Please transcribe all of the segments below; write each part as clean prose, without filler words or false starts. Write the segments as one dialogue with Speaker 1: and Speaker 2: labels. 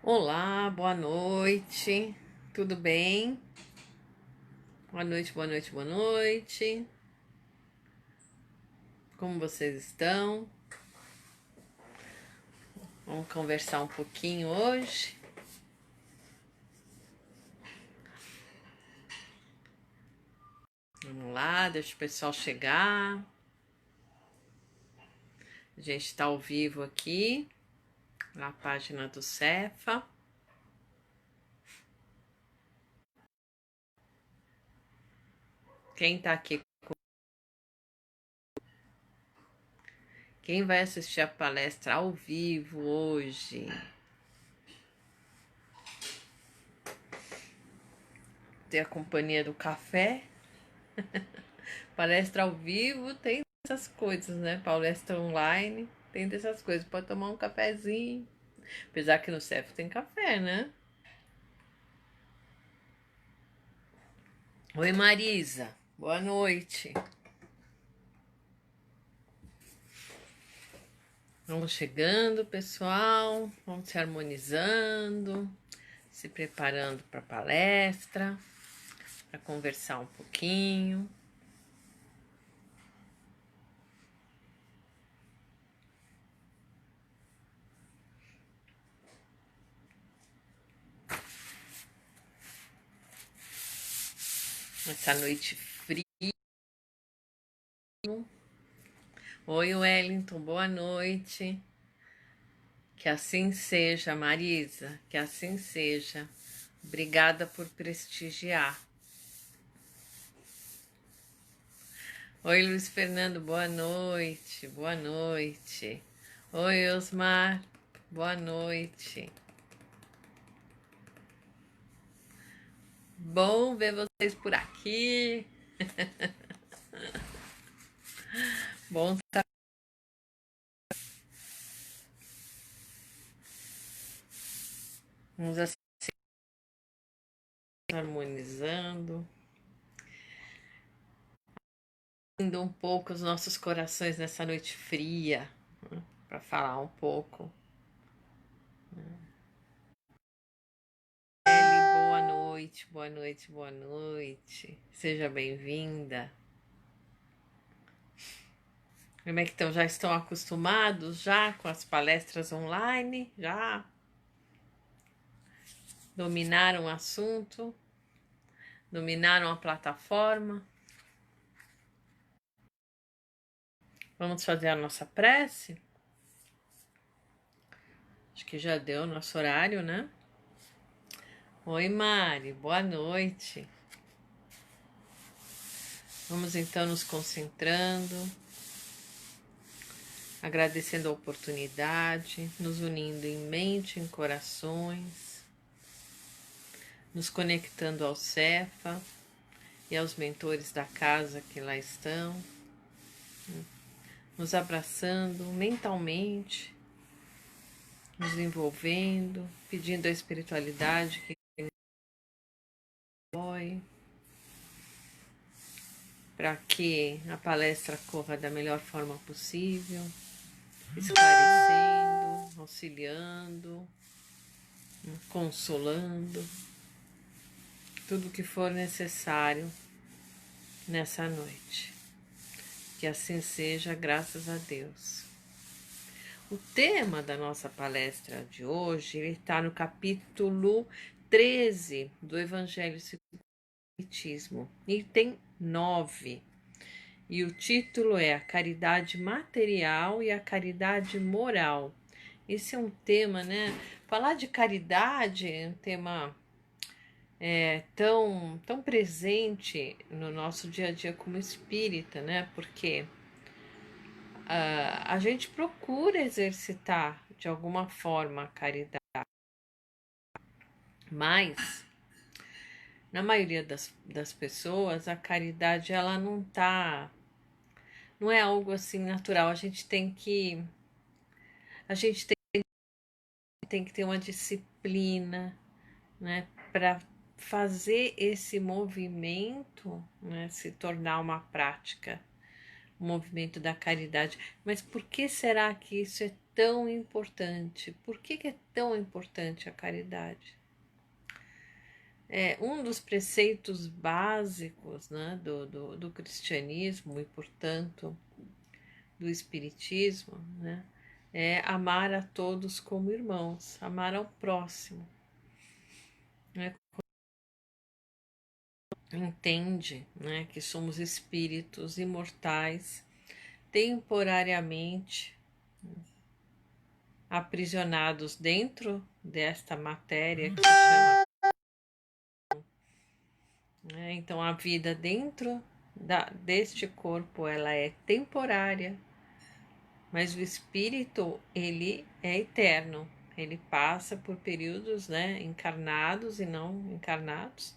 Speaker 1: Olá, boa noite, tudo bem? Boa noite, boa noite, boa noite. Como vocês estão? Vamos conversar um pouquinho hoje. Vamos lá, deixa o pessoal chegar. A gente está ao vivo aqui na página do Cefa. Quem está aqui? Quem vai assistir a palestra ao vivo hoje? Tem a companhia do café. Palestra ao vivo tem essas coisas, né? Palestra online tem dessas coisas. Pode tomar um cafezinho. Apesar que no Cef tem café, né? Oi, Marisa. Boa noite. Vamos chegando, pessoal. Vamos se harmonizando, se preparando para a palestra, para conversar um pouquinho. Essa noite fria. Oi, Wellington. Boa noite. Que assim seja, Marisa. Que assim seja. Obrigada por prestigiar. Oi, Luiz Fernando, boa noite, boa noite. Oi, Osmar, boa noite. Bom ver vocês por aqui. Bom estar. Vamos assim harmonizando, indo um pouco os nossos corações nessa noite fria, né, para falar um pouco. Eli, boa noite, boa noite, boa noite. Seja bem-vinda. Como é que estão? Já estão acostumados já com as palestras online? Já dominaram o assunto? Dominaram a plataforma? Vamos fazer a nossa prece? Acho que já deu o nosso horário, né? Oi, Mari, boa noite. Vamos então nos concentrando, agradecendo a oportunidade, nos unindo em mente, em corações, nos conectando ao Cefa e aos mentores da casa que lá estão, nos abraçando mentalmente, nos envolvendo, pedindo a espiritualidade que apoie, para que a palestra corra da melhor forma possível, esclarecendo, auxiliando, consolando, tudo o que for necessário nessa noite. Que assim seja, graças a Deus. O tema da nossa palestra de hoje está no capítulo 13 do Evangelho segundo o Espiritismo, item 9. E o título é A Caridade Material e a Caridade Moral. Esse é um tema, né? Falar de caridade é um tema tão presente no nosso dia a dia como espírita, né? Porque a gente procura exercitar de alguma forma a caridade, mas na maioria das pessoas a caridade ela não é algo assim natural. A gente tem que ter uma disciplina, né, para fazer esse movimento, né, se tornar uma prática, o movimento da caridade. Mas por que será que isso é tão importante? Por que é tão importante a caridade? É um dos preceitos básicos, né, do cristianismo e, portanto, do espiritismo, né, é amar a todos como irmãos, amar ao próximo. Né? Entende, né, que somos espíritos imortais, temporariamente aprisionados dentro desta matéria que se chama, né? Então a vida dentro deste corpo, ela é temporária, mas o espírito, ele é eterno. Ele passa por períodos, né, encarnados e não encarnados,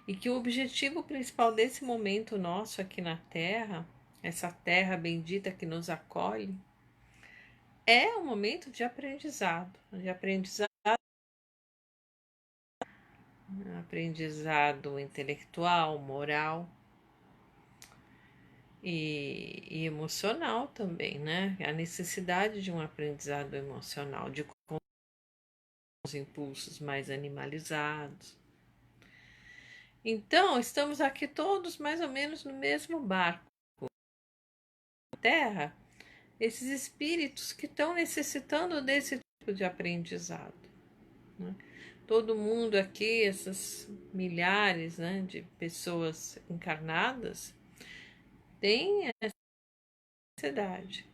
Speaker 1: e que o objetivo principal desse momento nosso aqui na Terra, essa terra bendita que nos acolhe, é um momento de aprendizado, aprendizado intelectual, moral e emocional também, né? A necessidade de um aprendizado emocional, de os impulsos mais animalizados. Então, estamos aqui todos mais ou menos no mesmo barco. Terra, esses espíritos que estão necessitando desse tipo de aprendizado, né? Todo mundo aqui, essas milhares, né, de pessoas encarnadas, tem essa necessidade.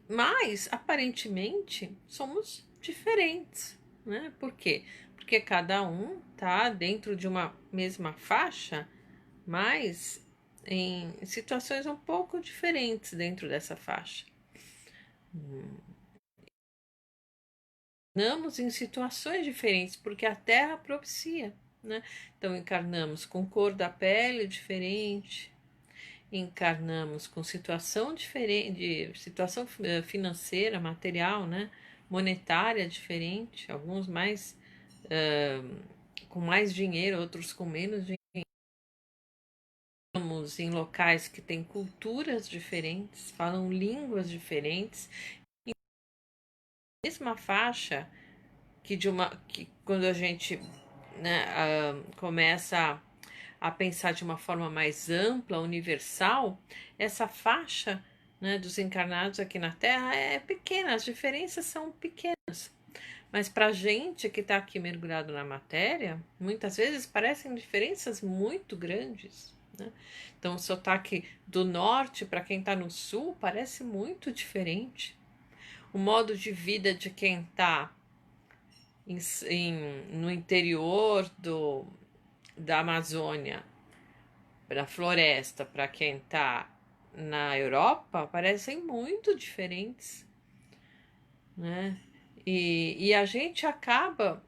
Speaker 1: Mas aparentemente somos diferentes, né? Por quê? Porque cada um tá dentro de uma mesma faixa, mas em situações um pouco diferentes dentro dessa faixa. Encarnamos em situações diferentes, porque a Terra propicia, né? Então encarnamos com cor da pele diferente, encarnamos com situação diferente, situação financeira, material, né? Monetária diferente, alguns mais com mais dinheiro, outros com menos dinheiro. Estamos em locais que têm culturas diferentes, falam línguas diferentes, e mesma faixa que quando a gente, né, começa a pensar de uma forma mais ampla, universal, essa faixa, né, dos encarnados aqui na Terra é pequena, as diferenças são pequenas. Mas para a gente que está aqui mergulhado na matéria, muitas vezes parecem diferenças muito grandes, né? Então, o sotaque do norte para quem está no sul parece muito diferente. O modo de vida de quem está no interior da Amazônia, da floresta, para quem está na Europa, parecem muito diferentes, né? E a gente acaba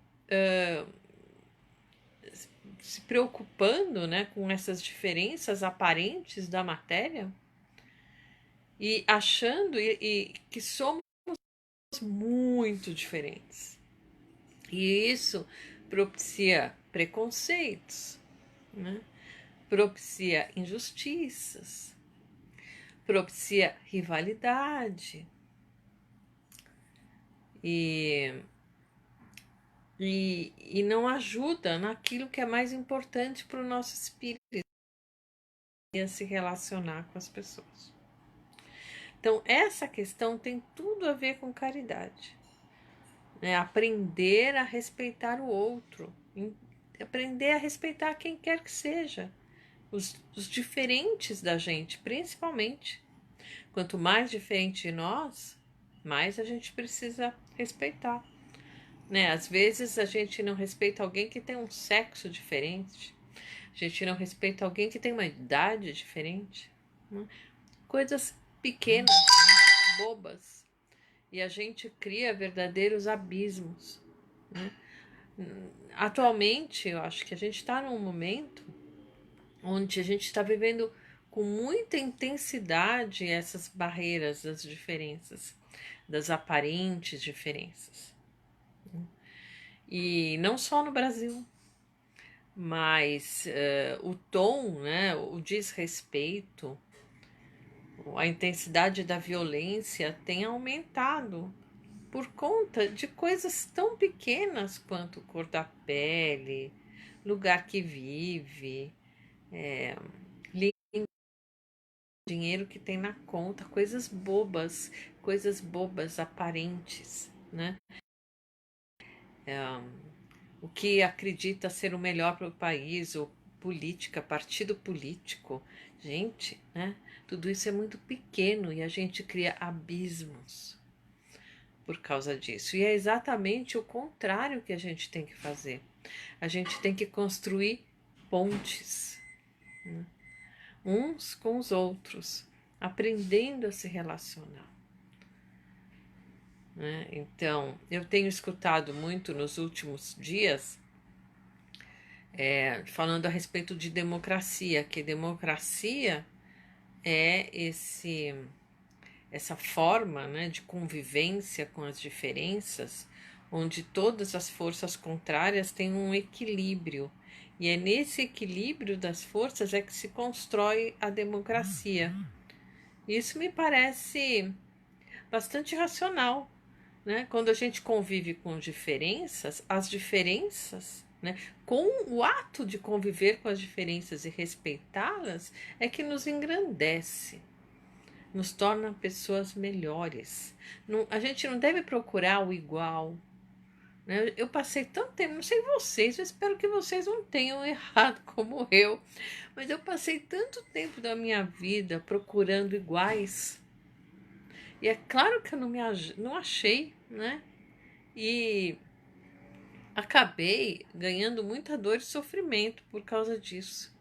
Speaker 1: se preocupando, né, com essas diferenças aparentes da matéria e achando que somos muito diferentes. E isso propicia preconceitos, né? Propicia injustiças, propicia rivalidade e não ajuda naquilo que é mais importante para o nosso espírito, a se relacionar com as pessoas. Então, essa questão tem tudo a ver com caridade, né? Aprender a respeitar o outro, aprender a respeitar quem quer que seja, os diferentes da gente, principalmente. Quanto mais diferente de nós, mais a gente precisa respeitar, né? Às vezes a gente não respeita alguém que tem um sexo diferente, a gente não respeita alguém que tem uma idade diferente, né? Coisas pequenas, bobas, e a gente cria verdadeiros abismos, né? Atualmente, eu acho que a gente está num momento onde a gente está vivendo com muita intensidade essas barreiras das diferenças, das aparentes diferenças. E não só no Brasil, mas o tom, né, o desrespeito, a intensidade da violência tem aumentado por conta de coisas tão pequenas quanto cor da pele, lugar que vive, dinheiro que tem na conta, coisas bobas aparentes, né? O que acredita ser o melhor para o país, ou política, partido político. Gente, né? Tudo isso é muito pequeno e a gente cria abismos por causa disso. E é exatamente o contrário que a gente tem que fazer. A gente tem que construir pontes, né? Uns com os outros, aprendendo a se relacionar, né? Então, eu tenho escutado muito nos últimos dias, falando a respeito de democracia, que democracia é essa forma, né, de convivência com as diferenças, onde todas as forças contrárias têm um equilíbrio. E é nesse equilíbrio das forças é que se constrói a democracia. Isso me parece bastante racional, né? Quando a gente convive com diferenças, as diferenças, né, com o ato de conviver com as diferenças e respeitá-las, é que nos engrandece, nos torna pessoas melhores. Não, a gente não deve procurar o igual, né? Eu passei tanto tempo, não sei vocês, eu espero que vocês não tenham errado como eu, mas eu passei tanto tempo da minha vida procurando iguais. E é claro que eu não achei, né? E acabei ganhando muita dor e sofrimento por causa disso.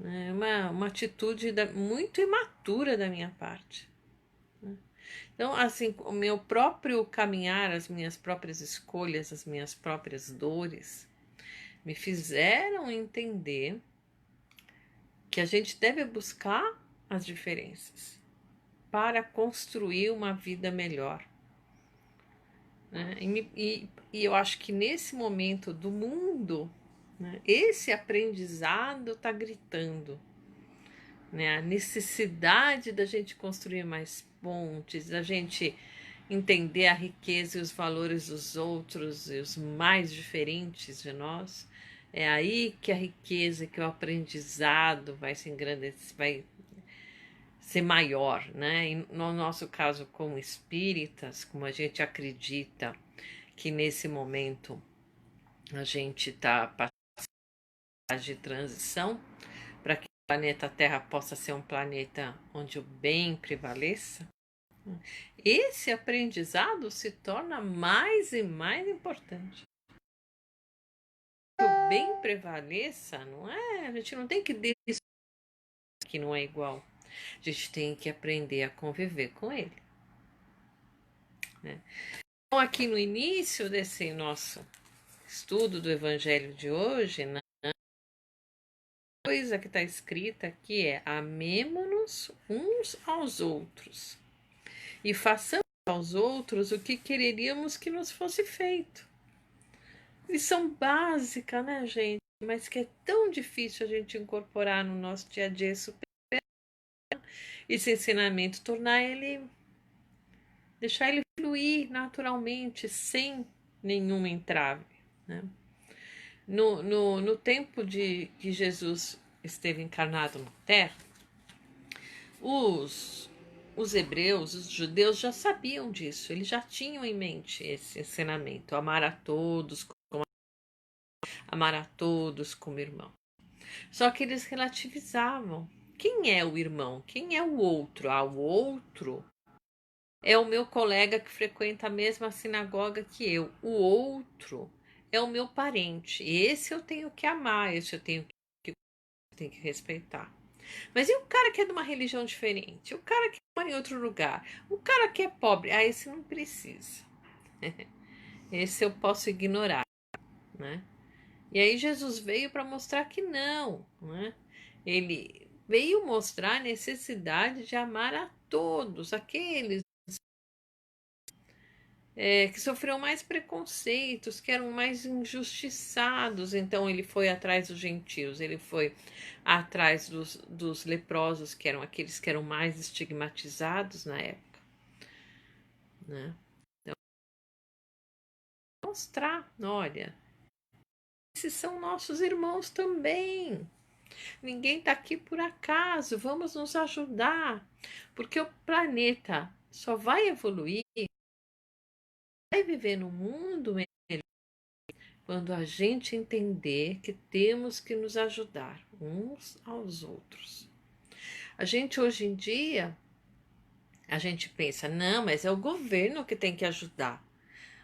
Speaker 1: É uma atitude muito imatura da minha parte. Então, assim, o meu próprio caminhar, as minhas próprias escolhas, as minhas próprias dores, me fizeram entender que a gente deve buscar as diferenças para construir uma vida melhor, né? E eu acho que nesse momento do mundo, né, esse aprendizado está gritando, né? A necessidade da gente construir mais pontes, da gente entender a riqueza e os valores dos outros e os mais diferentes de nós. É aí que a riqueza, que o aprendizado vai se engrandecer, vai ser maior, né? E no nosso caso, como espíritas, como a gente acredita que nesse momento a gente está passando de transição para que o planeta Terra possa ser um planeta onde o bem prevaleça, esse aprendizado se torna mais e mais importante. Que o bem prevaleça, não é? A gente não tem que decidir que não é igual. A gente tem que aprender a conviver com ele, né? Então, aqui no início desse nosso estudo do Evangelho de hoje, né, a coisa que está escrita aqui é: amemo-nos uns aos outros e façamos aos outros o que quereríamos que nos fosse feito. Lição básica, né, gente? Mas que é tão difícil a gente incorporar no nosso dia a dia, esse ensinamento, deixar ele fluir naturalmente, sem nenhum entrave, né? No tempo de que Jesus esteve encarnado na Terra, os hebreus, os judeus já sabiam disso, eles já tinham em mente esse ensinamento: amar a todos como irmão. Só que eles relativizavam. Quem é o irmão? Quem é o outro? O outro é o meu colega que frequenta a mesma sinagoga que eu. O outro é o meu parente. Esse eu tenho que amar, esse tenho que respeitar. Mas e o cara que é de uma religião diferente? O cara que mora em outro lugar? O cara que é pobre? Esse não precisa. Esse eu posso ignorar, né? E aí Jesus veio para mostrar que não, né? Ele veio mostrar a necessidade de amar a todos, aqueles que sofreram mais preconceitos, que eram mais injustiçados. Então ele foi atrás dos gentios, ele foi atrás dos leprosos, que eram aqueles que eram mais estigmatizados na época, né? Então, mostrar, olha, esses são nossos irmãos também. Ninguém está aqui por acaso, vamos nos ajudar, porque o planeta só vai evoluir, vai viver no mundo quando a gente entender que temos que nos ajudar uns aos outros. A gente hoje em dia, a gente pensa, não, mas é o governo que tem que ajudar.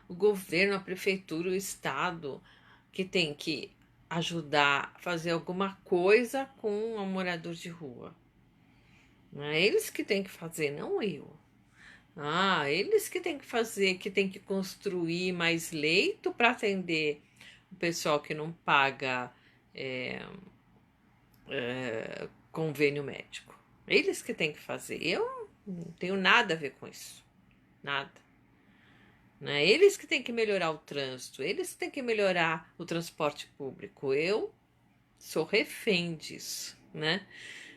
Speaker 1: O governo, a prefeitura, o estado que tem que ajudar a fazer alguma coisa com um morador de rua. Não é eles que têm que fazer, não eu. Ah, eles que têm que fazer, que têm que construir mais leito para atender o pessoal que não paga convênio médico. Eles que têm que fazer. Eu não tenho nada a ver com isso. Nada. Né? Eles que têm que melhorar o trânsito. Eles que têm que melhorar o transporte público. Eu sou refém disso. Né?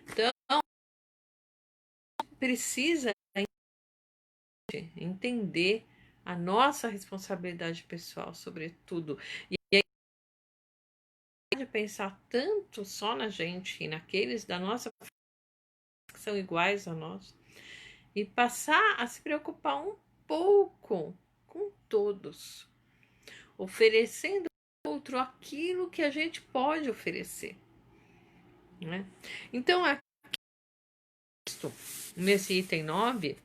Speaker 1: Então, precisa entender a nossa responsabilidade pessoal, sobretudo. E aí, de pensar tanto só na gente e naqueles da nossa que são iguais a nós, e passar a se preocupar um pouco com todos, oferecendo ao outro aquilo que a gente pode oferecer. Né? Então, aqui, nesse item 9,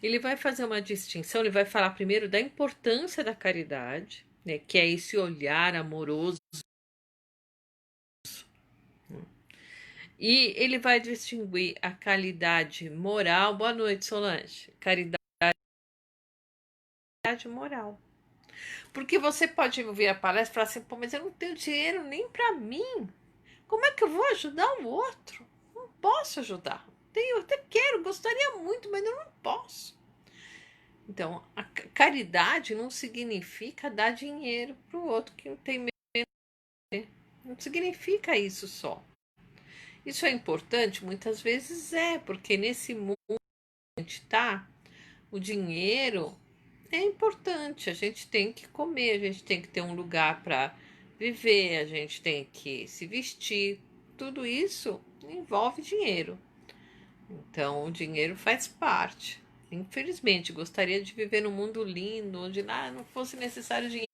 Speaker 1: ele vai fazer uma distinção, ele vai falar primeiro da importância da caridade, né, que é esse olhar amoroso. E ele vai distinguir a caridade moral. Boa noite, Solange. Caridade moral. Porque você pode ouvir a palestra e falar assim, pô, mas eu não tenho dinheiro nem para mim. Como é que eu vou ajudar o outro? Não posso ajudar. Eu até quero, gostaria muito, mas eu não posso. Então, a caridade não significa dar dinheiro para o outro que não tem medo. Não significa isso só. Isso é importante? Muitas vezes é, porque nesse mundo que a gente está, o dinheiro é importante. A gente tem que comer, a gente tem que ter um lugar para viver, a gente tem que se vestir. Tudo isso envolve dinheiro. Então, o dinheiro faz parte. Infelizmente, gostaria de viver num mundo lindo, onde lá não fosse necessário dinheiro.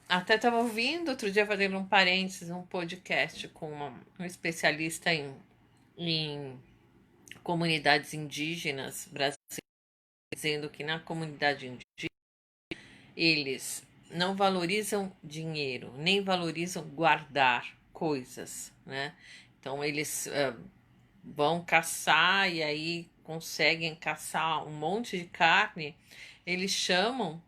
Speaker 1: Até estava ouvindo outro dia, fazendo um parênteses, um podcast com um especialista em comunidades indígenas brasileiras, dizendo que na comunidade indígena eles não valorizam dinheiro, nem valorizam guardar coisas, né? Então eles vão caçar e aí conseguem caçar um monte de carne, eles chamam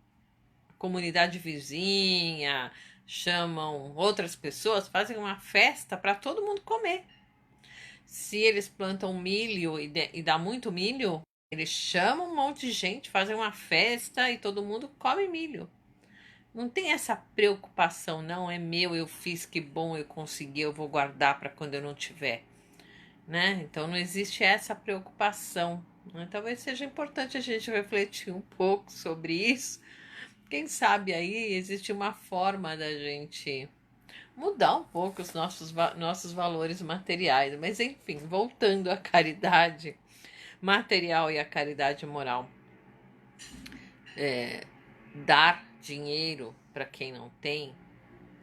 Speaker 1: comunidade vizinha, chamam outras pessoas, fazem uma festa para todo mundo comer. Se eles plantam milho e dá muito milho, eles chamam um monte de gente, fazem uma festa e todo mundo come milho. Não tem essa preocupação, não, é meu, eu fiz, que bom, eu consegui, eu vou guardar para quando eu não tiver. Né? Então não existe essa preocupação. Né? Talvez seja importante a gente refletir um pouco sobre isso. Quem sabe aí existe uma forma da gente mudar um pouco os nossos valores materiais. Mas enfim, voltando à caridade material e à caridade moral. Dar dinheiro para quem não tem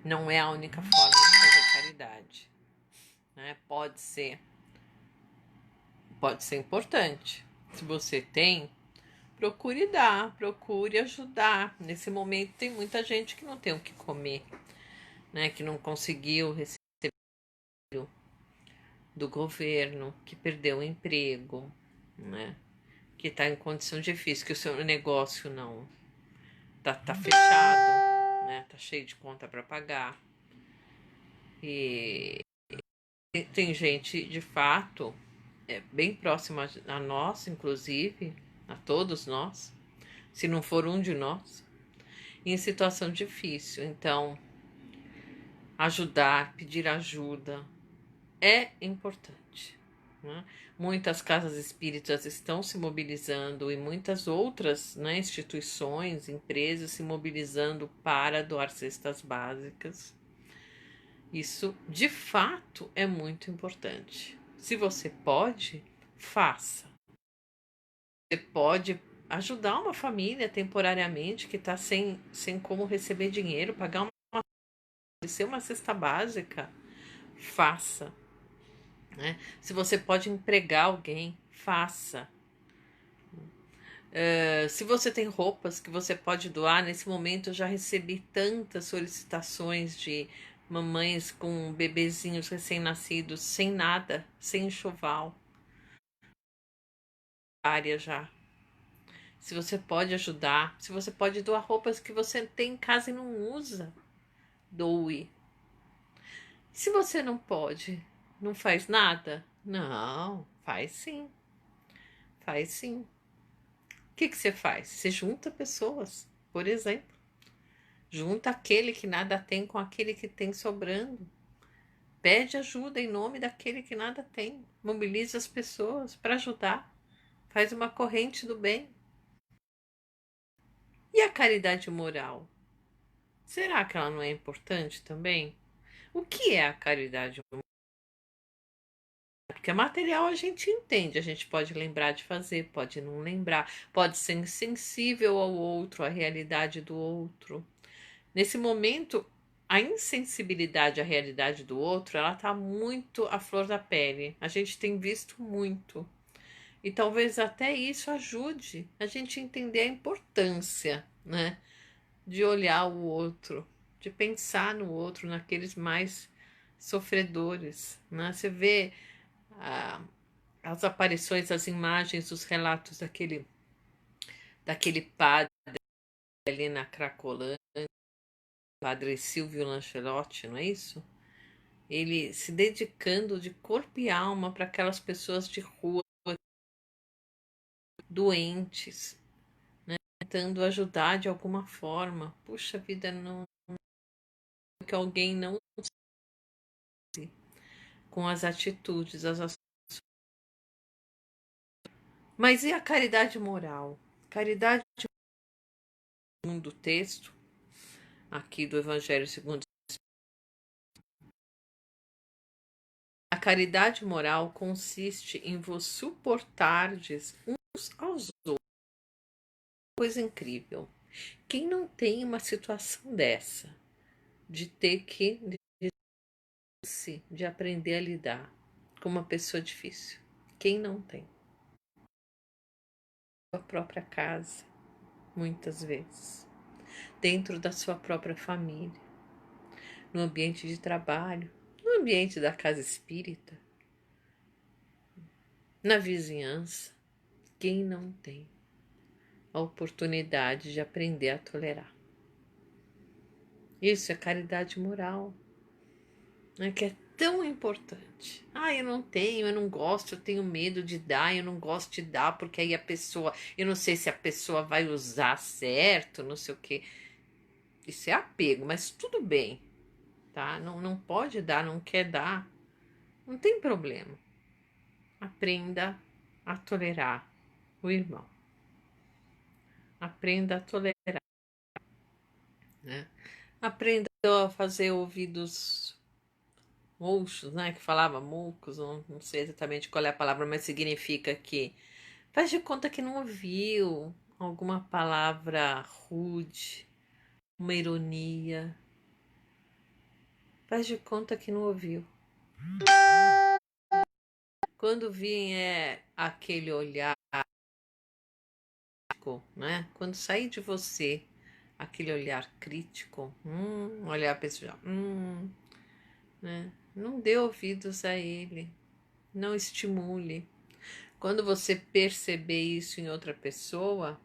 Speaker 1: não é a única forma de fazer caridade. Né? Pode ser importante. Se você tem, procure dar, procure ajudar. Nesse momento tem muita gente que não tem o que comer, né? Que não conseguiu receber do governo, que perdeu o emprego, né? Que está em condição difícil, que o seu negócio não tá fechado, né? Tá cheio de conta para pagar. E tem gente, de fato, bem próximo a nós, inclusive, a todos nós, se não for um de nós, em situação difícil. Então, ajudar, pedir ajuda é importante, né? Muitas casas espíritas estão se mobilizando e muitas outras, né, instituições, empresas se mobilizando para doar cestas básicas. Isso, de fato, é muito importante. Se você pode, faça. Você pode ajudar uma família temporariamente que está sem como receber dinheiro, pagar uma cesta básica, faça. Né? Se você pode empregar alguém, faça. Se você tem roupas que você pode doar, nesse momento eu já recebi tantas solicitações de mamães com bebezinhos recém-nascidos, sem nada, sem enxoval, área já. Se você pode ajudar, se você pode doar roupas que você tem em casa e não usa, doe. Se você não pode, não faz nada? Não, faz sim, faz sim. O que você faz? Você junta pessoas, por exemplo. Junta aquele que nada tem com aquele que tem sobrando. Pede ajuda em nome daquele que nada tem. Mobiliza as pessoas para ajudar. Faz uma corrente do bem. E a caridade moral? Será que ela não é importante também? O que é a caridade moral? Porque material a gente entende, a gente pode lembrar de fazer, pode não lembrar, pode ser insensível ao outro, à realidade do outro. Nesse momento, a insensibilidade à realidade do outro, ela está muito à flor da pele. A gente tem visto muito. E talvez até isso ajude a gente a entender a importância, né, de olhar o outro, de pensar no outro, naqueles mais sofredores, né? Você vê ah, as aparições, as imagens, os relatos daquele padre ali na Cracolândia, padre Silvio Lancelotti, não é isso? Ele se dedicando de corpo e alma para aquelas pessoas de rua, doentes, né? Tentando ajudar de alguma forma. Puxa vida, não que alguém não com as atitudes, as ações. Mas e a caridade moral? Caridade segundo o texto aqui do Evangelho segundo a caridade moral consiste em vos suportardes uns aos outros. Coisa incrível. Quem não tem uma situação dessa, de ter que de aprender a lidar com uma pessoa difícil? Quem não tem? Sua própria casa, muitas vezes, dentro da sua própria família, no ambiente de trabalho, no ambiente da casa espírita, na vizinhança. Quem não tem a oportunidade de aprender a tolerar? Isso é caridade moral, né, que é tão importante. Ah, eu não tenho, eu não gosto, eu tenho medo de dar, eu não gosto de dar, porque aí a pessoa, eu não sei se a pessoa vai usar certo, não sei o quê. Isso é apego, mas tudo bem, tá? Não pode dar, não quer dar, não tem problema. Aprenda a tolerar o irmão. Aprenda a tolerar, né? Aprenda a fazer ouvidos mouxos, né? Que falava moucos, não sei exatamente qual é a palavra, mas significa que faz de conta que não ouviu alguma palavra rude, uma ironia. Faz de conta que não ouviu. Quando vier aquele olhar, né? Quando sair de você aquele olhar crítico, olhar pessoal, né? Não dê ouvidos a ele, não estimule. Quando você perceber isso em outra pessoa,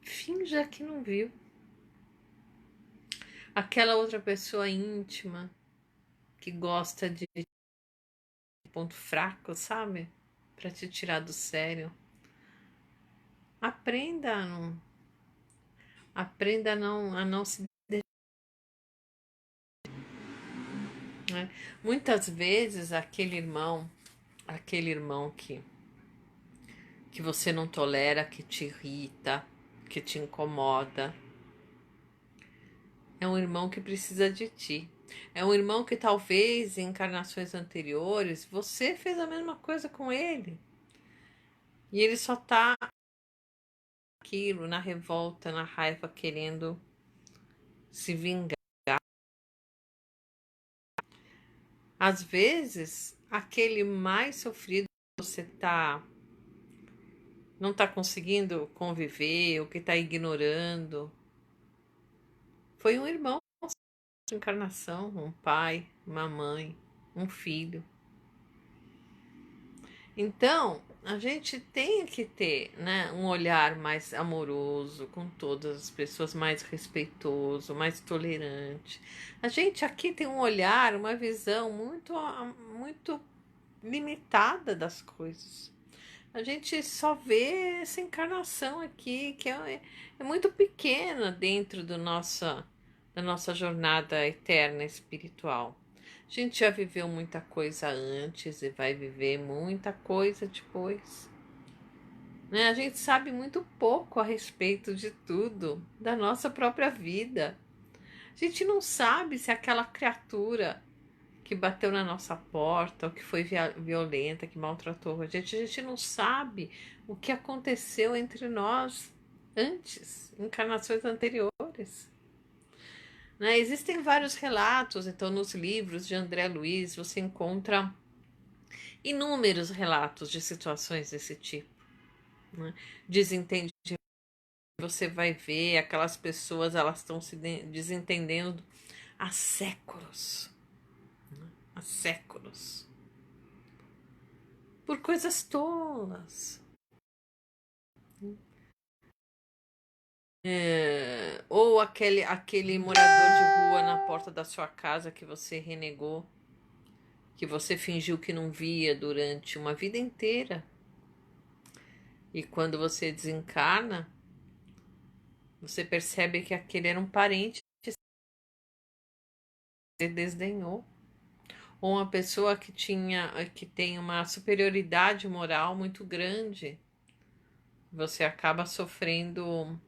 Speaker 1: finja que não viu. Aquela outra pessoa íntima que gosta de ponto fraco, sabe? para te tirar do sério. Aprenda a não se deixar, né? Muitas vezes aquele irmão que você não tolera, que te irrita, que te incomoda, é um irmão que precisa de ti. É um irmão que talvez em encarnações anteriores você fez a mesma coisa com ele. E ele só tá aquilo, na revolta, na raiva, querendo se vingar. Às vezes, aquele mais sofrido que você não tá conseguindo conviver, ou que tá ignorando, foi um irmão de encarnação, um pai, uma mãe, um filho. Então, a gente tem que ter, né, um olhar mais amoroso com todas as pessoas, mais respeitoso, mais tolerante. A gente aqui tem um olhar, uma visão muito limitada das coisas. A gente só vê essa encarnação aqui, que é muito pequena dentro da nossa jornada eterna espiritual. A gente já viveu muita coisa antes e vai viver muita coisa depois, né? A gente sabe muito pouco a respeito de tudo, da nossa própria vida. A gente não sabe se aquela criatura que bateu na nossa porta, ou que foi violenta, que maltratou a gente não sabe o que aconteceu entre nós antes, encarnações anteriores. Né? Existem vários relatos, então nos livros de André Luiz você encontra inúmeros relatos de situações desse tipo. Né? Desentendimento, você vai ver aquelas pessoas, elas estão se desentendendo há séculos. Né? Há séculos. Por coisas tolas. Ou aquele morador de rua na porta da sua casa que você renegou, que você fingiu que não via durante uma vida inteira. E quando você desencarna, você percebe que aquele era um parente que você desdenhou. Ou uma pessoa que tem uma superioridade moral muito grande. Você acaba sofrendo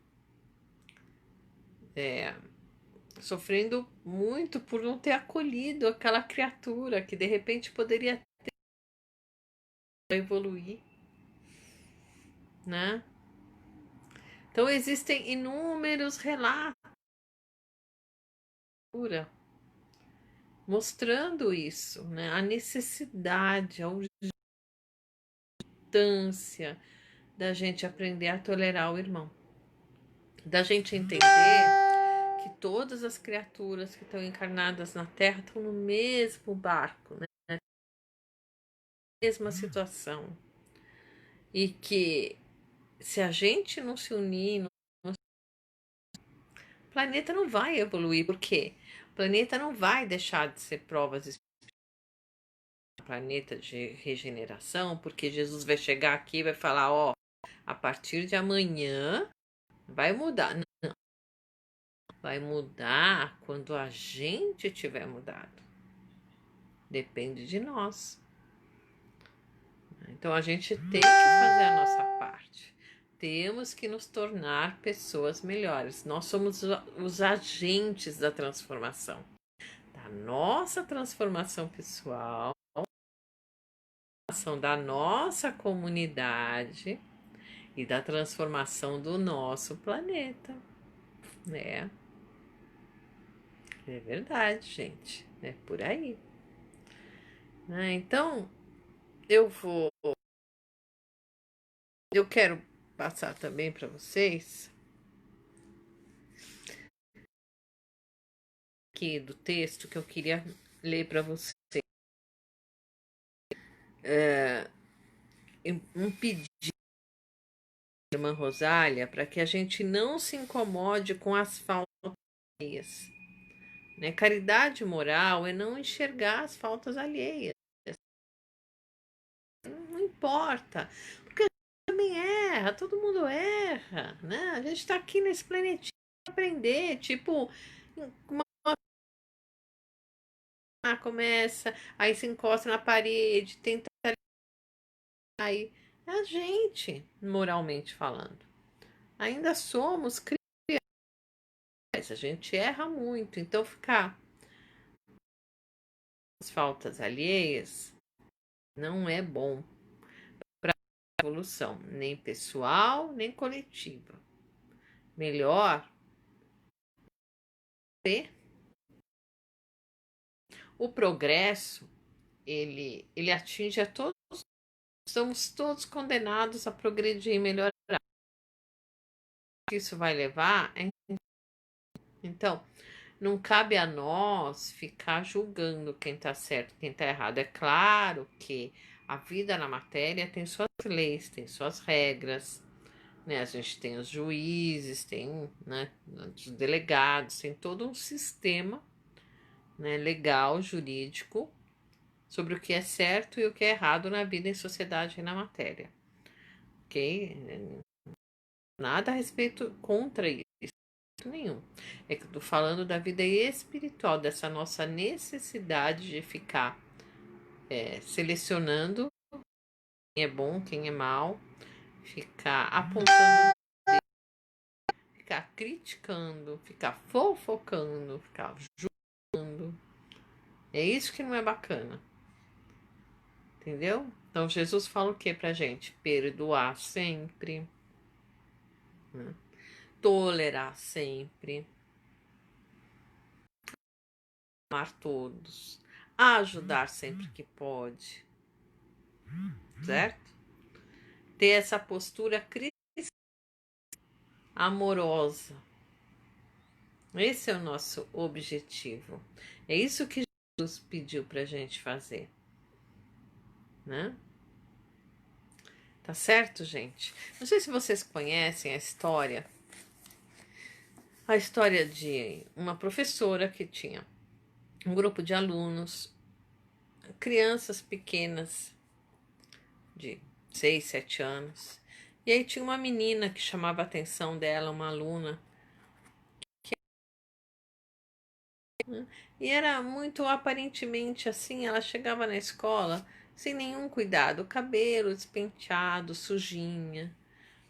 Speaker 1: muito por não ter acolhido aquela criatura que de repente poderia evoluir, né? Então existem inúmeros relatos mostrando isso, né? A necessidade, a urgência da gente aprender a tolerar o irmão, da gente entender que todas as criaturas que estão encarnadas na Terra estão no mesmo barco, né? Na mesma situação. E que se a gente não se unir, o planeta não vai evoluir. Por quê? O planeta não vai deixar de ser provas, planeta de regeneração, porque Jesus vai chegar aqui e vai falar, ó, a partir de amanhã vai mudar. Não, vai mudar quando a gente tiver mudado. Depende de nós. Então a gente tem que fazer a nossa parte. Temos que nos tornar pessoas melhores. Nós somos os agentes da transformação. Da nossa transformação pessoal, da nossa comunidade e da transformação do nosso planeta, né? É verdade, gente. É por aí. Né? Então, eu quero passar também para vocês aqui do texto que eu queria ler para vocês. Um pedido da irmã Rosália para que a gente não se incomode com as faltas alheias. Né? Caridade moral é não enxergar as faltas alheias. importa, porque a gente também erra, todo mundo erra, né? A gente tá aqui nesse planetinho pra aprender, tipo, uma começa, aí se encosta na parede, tenta aí é a gente, moralmente falando. Ainda somos crianças, a gente erra muito, então ficar as faltas alheias não é bom para a evolução, nem pessoal, nem coletiva. Melhor ter o progresso, ele atinge a todos, somos todos condenados a progredir e melhorar. O que isso vai levar é então, não cabe a nós ficar julgando quem está certo, quem está errado. É claro que a vida na matéria tem suas leis, tem suas regras, né? A gente tem os juízes, tem, né, os delegados, tem todo um sistema, né, legal, jurídico, sobre o que é certo e o que é errado na vida, em sociedade e na matéria, ok? Nada a respeito contra isso nenhum. É que eu tô falando da vida espiritual, dessa nossa necessidade de ficar selecionando quem é bom, quem é mal, ficar apontando, ficar criticando, ficar fofocando, ficar julgando. É isso que não é bacana. Entendeu? Então Jesus fala o que pra gente? Perdoar sempre, né? Tolerar sempre, amar todos, ajudar sempre que pode, certo? Ter essa postura cristã, amorosa. Esse é o nosso objetivo. É isso que Jesus pediu pra gente fazer, né? Tá certo, gente? Não sei se vocês conhecem a história de uma professora que tinha um grupo de alunos, crianças pequenas de 6, 7 anos. E aí tinha uma menina que chamava a atenção dela, uma aluna, né? E era muito aparentemente assim, ela chegava na escola sem nenhum cuidado, o cabelo despenteado, sujinha,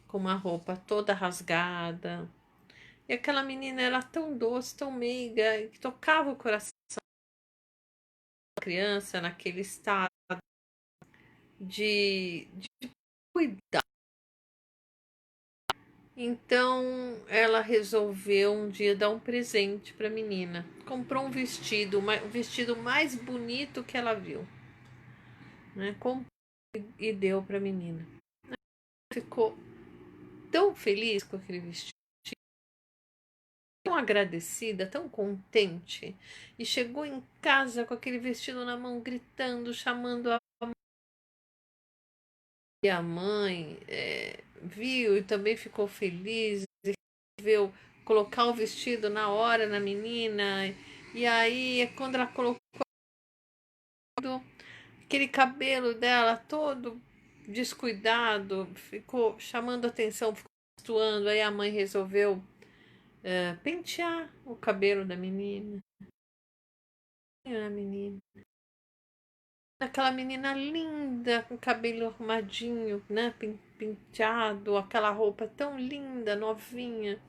Speaker 1: com uma roupa toda rasgada. E aquela menina era tão doce, tão meiga, que tocava o coração da criança naquele estado de cuidar. Então ela resolveu um dia dar um presente para a menina. Comprou um vestido, o vestido mais bonito que ela viu, né? Comprou e deu para a menina. Ficou tão feliz com aquele vestido, tão agradecida, tão contente. E chegou em casa com aquele vestido na mão, gritando, chamando a mãe. E a mãe viu e também ficou feliz. E resolveu colocar o vestido na hora na menina. E aí, quando ela colocou aquele cabelo dela todo descuidado, ficou chamando atenção, ficou suando. Aí a mãe resolveu pentear o cabelo da menina. A menina. Aquela menina linda, com cabelo arrumadinho, né? Penteado, aquela roupa tão linda, novinha.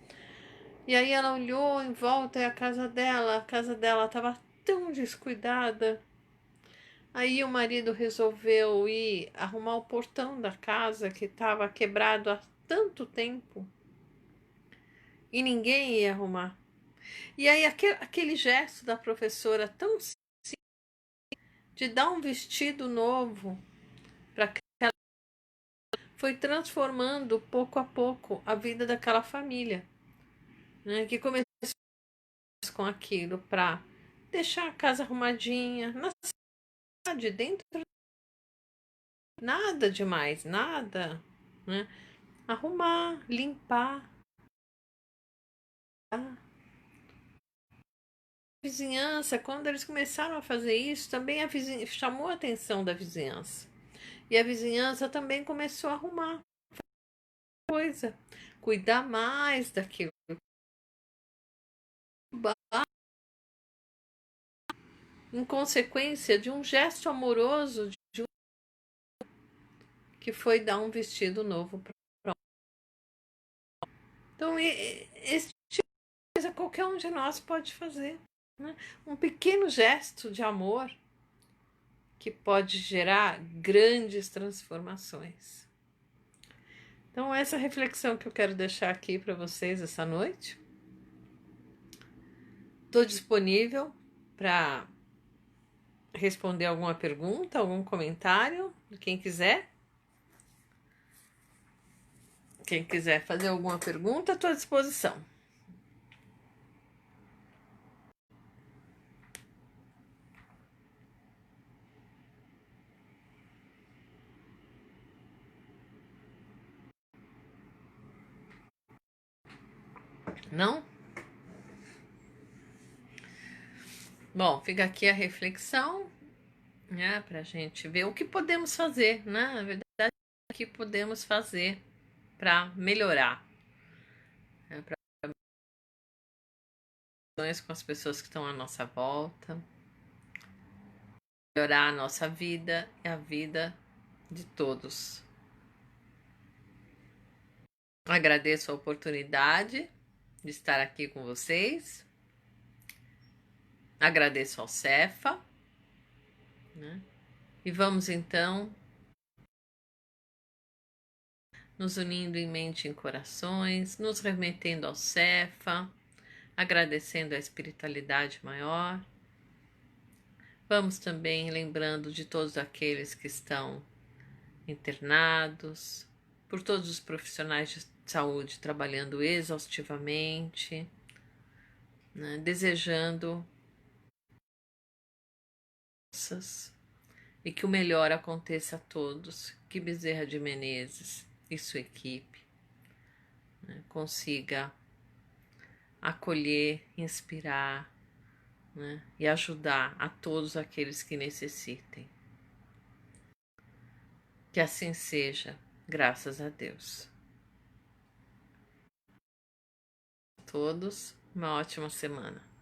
Speaker 1: E aí ela olhou em volta e a casa dela estava tão descuidada. Aí o marido resolveu ir arrumar o portão da casa que estava quebrado há tanto tempo e ninguém ia arrumar. E aí aquele gesto da professora tão simples de dar um vestido novo para aquela foi transformando pouco a pouco a vida daquela família, né? Que começou com aquilo para deixar a casa arrumadinha na cidade, dentro, nada demais, nada, né? Arrumar, limpar. A vizinhança, quando eles começaram a fazer isso, também a vizinhança chamou a atenção da vizinhança. E a vizinhança também começou a arrumar coisa, cuidar mais daquilo. Em consequência de um gesto amoroso que foi dar um vestido novo para. Então, esse tipo de coisa qualquer um de nós pode fazer. Né? Um pequeno gesto de amor que pode gerar grandes transformações. Então, essa reflexão que eu quero deixar aqui para vocês essa noite. Estou disponível para responder alguma pergunta, algum comentário, quem quiser. Quem quiser fazer alguma pergunta, estou à disposição. Não? Bom, fica aqui a reflexão, né, para a gente ver o que podemos fazer, né? Na verdade, o que podemos fazer para melhorar, né, para com as pessoas que estão à nossa volta, melhorar a nossa vida e a vida de todos. Agradeço a oportunidade de estar aqui com vocês. Agradeço ao Cefa, né? E vamos então nos unindo em mente e em corações, nos remetendo ao Cefa, agradecendo a espiritualidade maior. Vamos também lembrando de todos aqueles que estão internados, por todos os profissionais de saúde trabalhando exaustivamente, né? Desejando e que o melhor aconteça a todos, que Bezerra de Menezes e sua equipe, né, consiga acolher, inspirar, né, e ajudar a todos aqueles que necessitem. Que assim seja, graças a Deus. A todos, uma ótima semana.